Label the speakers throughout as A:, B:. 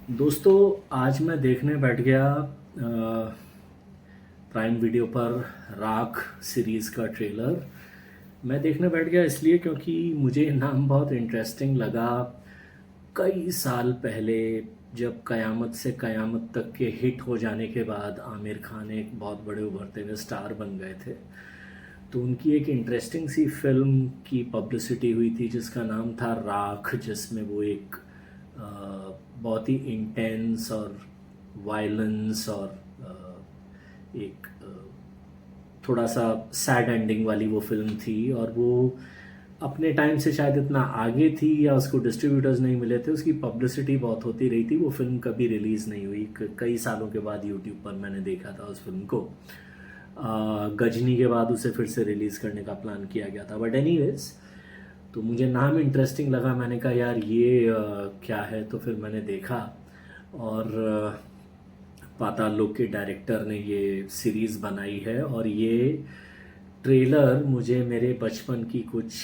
A: दोस्तों, आज मैं देखने बैठ गया प्राइम वीडियो पर राख सीरीज़ का ट्रेलर। मैं देखने बैठ गया इसलिए क्योंकि मुझे नाम बहुत इंटरेस्टिंग लगा। कई साल पहले जब कयामत से कयामत तक के हिट हो जाने के बाद आमिर खान एक बहुत बड़े उभरते हुए स्टार बन गए थे, तो उनकी एक इंटरेस्टिंग सी फिल्म की पब्लिसिटी हुई थी जिसका नाम था राख, जिसमें वो एक बहुत ही इंटेंस और वायलेंस और एक थोड़ा सा सैड एंडिंग वाली वो फिल्म थी। और वो अपने टाइम से शायद इतना आगे थी या उसको डिस्ट्रीब्यूटर्स नहीं मिले थे, उसकी पब्लिसिटी बहुत होती रही थी। वो फिल्म कभी रिलीज़ नहीं हुई। कई सालों के बाद यूट्यूब पर मैंने देखा था उस फिल्म को। गजनी के बाद उसे फिर से रिलीज़ करने का प्लान किया गया था, बट एनीवेज, तो मुझे नाम इंटरेस्टिंग लगा। मैंने कहा यार ये क्या है, तो फिर मैंने देखा। और पाताल लोक के डायरेक्टर ने ये सीरीज़ बनाई है। और ये ट्रेलर मुझे मेरे बचपन की कुछ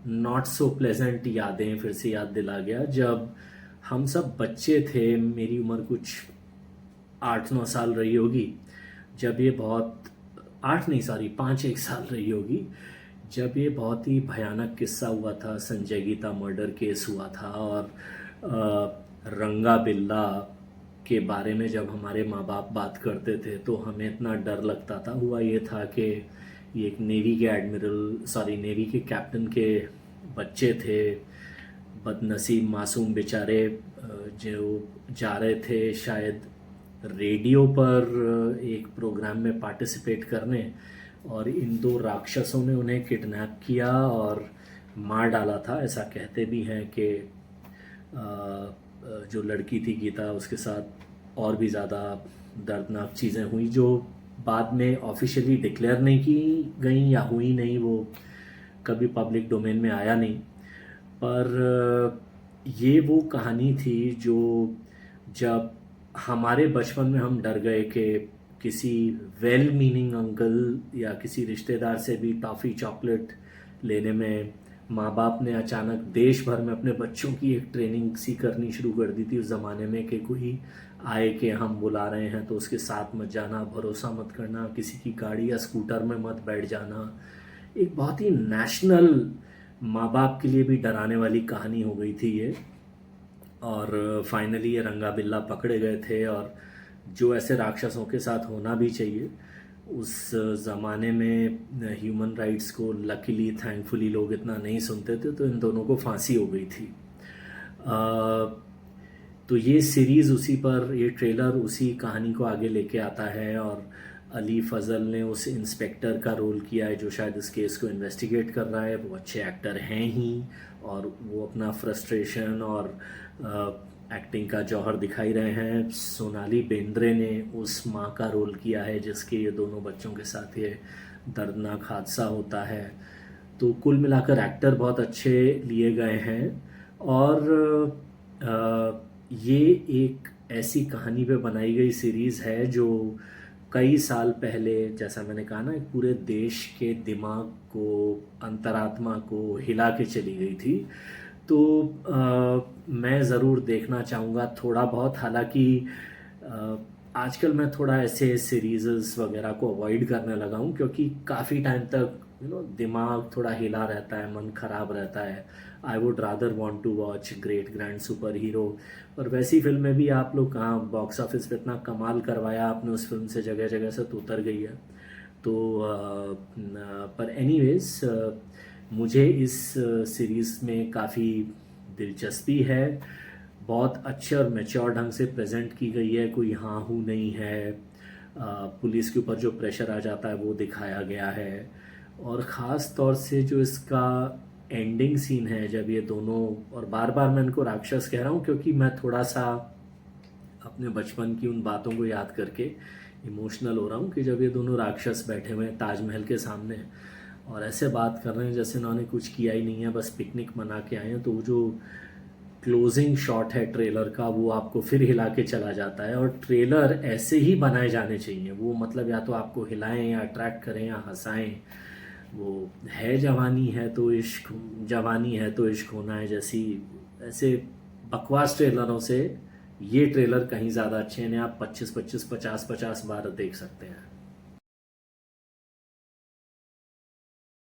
A: नॉट सो प्लेजेंट यादें फिर से याद दिला गया। जब हम सब बच्चे थे, मेरी उम्र कुछ 8-9 साल रही होगी, जब ये बहुत 8 नहीं, सॉरी 5-1 साल रही होगी, जब ये बहुत ही भयानक किस्सा हुआ था। संजय गीता मर्डर केस हुआ था। और रंगा बिल्ला के बारे में जब हमारे माँ बाप बात करते थे तो हमें इतना डर लगता था। हुआ ये था कि ये एक नेवी के नेवी के कैप्टन के बच्चे थे। बदनसीब मासूम बेचारे, जो जा रहे थे शायद रेडियो पर एक प्रोग्राम में पार्टिसिपेट करने, और इन दो राक्षसों ने उन्हें किडनैप किया और मार डाला था। ऐसा कहते भी हैं कि जो लड़की थी गीता, उसके साथ और भी ज़्यादा दर्दनाक चीज़ें हुई जो बाद में ऑफिशियली डिक्लेयर नहीं की गई या हुई नहीं, वो कभी पब्लिक डोमेन में आया नहीं। पर ये वो कहानी थी जो, जब हमारे बचपन में हम डर गए कि किसी वेल मीनिंग अंकल या किसी रिश्तेदार से भी टॉफ़ी चॉकलेट लेने में माँ बाप ने अचानक देश भर में अपने बच्चों की एक ट्रेनिंग सी करनी शुरू कर दी थी उस ज़माने में, कि कोई आए कि हम बुला रहे हैं तो उसके साथ मत जाना, भरोसा मत करना, किसी की गाड़ी या स्कूटर में मत बैठ जाना। एक बहुत ही नेशनल, माँ बाप के लिए भी डराने वाली कहानी हो गई थी ये। और फाइनली ये रंगा बिल्ला पकड़े गए थे। और जो ऐसे राक्षसों के साथ होना भी चाहिए, उस ज़माने में ह्यूमन राइट्स को लकीली थैंकफुली लोग इतना नहीं सुनते थे, तो इन दोनों को फांसी हो गई थी। तो ये सीरीज़ उसी पर, ये ट्रेलर उसी कहानी को आगे लेके आता है। और अली फजल ने उस इंस्पेक्टर का रोल किया है जो शायद इस केस को इन्वेस्टिगेट कर रहा है। वो अच्छे एक्टर हैं ही, और वो अपना फ्रस्ट्रेशन और एक्टिंग का जौहर दिखाई रहे हैं। सोनाली बेंद्रे ने उस माँ का रोल किया है जिसके ये दोनों बच्चों के साथ ये दर्दनाक हादसा होता है। तो कुल मिलाकर एक्टर बहुत अच्छे लिए गए हैं। और ये एक ऐसी कहानी पे बनाई गई सीरीज़ है जो कई साल पहले, जैसा मैंने कहा ना, एक पूरे देश के दिमाग को, अंतरात्मा को हिला के चली गई थी। तो मैं ज़रूर देखना चाहूँगा थोड़ा बहुत। हालांकि आजकल मैं थोड़ा ऐसे सीरीज़ वगैरह को अवॉइड करने लगा हूँ क्योंकि काफ़ी टाइम तक दिमाग थोड़ा हिला रहता है, मन ख़राब रहता है। I would rather want to watch great grand super hero. और वैसी फिल्में भी आप लोग कहाँ बॉक्स ऑफिस पे इतना कमाल करवाया आपने उस फिल्म से, जगह जगह से तो उतर गई है। तो पर एनीवेज, मुझे इस सीरीज़ में काफ़ी दिलचस्पी है। बहुत अच्छे और मैच्योर ढंग से प्रेजेंट की गई है, कोई हाँ हूँ नहीं है। पुलिस के ऊपर जो प्रेशर आ जाता है वो दिखाया गया है। और ख़ास तौर से जो इसका एंडिंग सीन है, जब ये दोनों, और बार बार मैं इनको राक्षस कह रहा हूँ क्योंकि मैं थोड़ा सा अपने बचपन की उन बातों को याद करके इमोशनल हो रहा हूँ, कि जब ये दोनों राक्षस बैठे हुए हैं ताजमहल के सामने और ऐसे बात कर रहे हैं जैसे इन्होंने कुछ किया ही नहीं है, बस पिकनिक मना के आए हैं, तो वो जो क्लोजिंग शॉट है ट्रेलर का, वो आपको फिर हिला के चला जाता है। और ट्रेलर ऐसे ही बनाए जाने चाहिए, वो मतलब या तो आपको हिलाएं या अट्रैक्ट करें या हंसाएं। वो है जवानी है तो इश्क, जवानी है तो इश्क होना है जैसी, ऐसे बकवास ट्रेलरों से ये ट्रेलर कहीं ज़्यादा अच्छे हैं, आप 25-25 50-50 बार देख सकते हैं।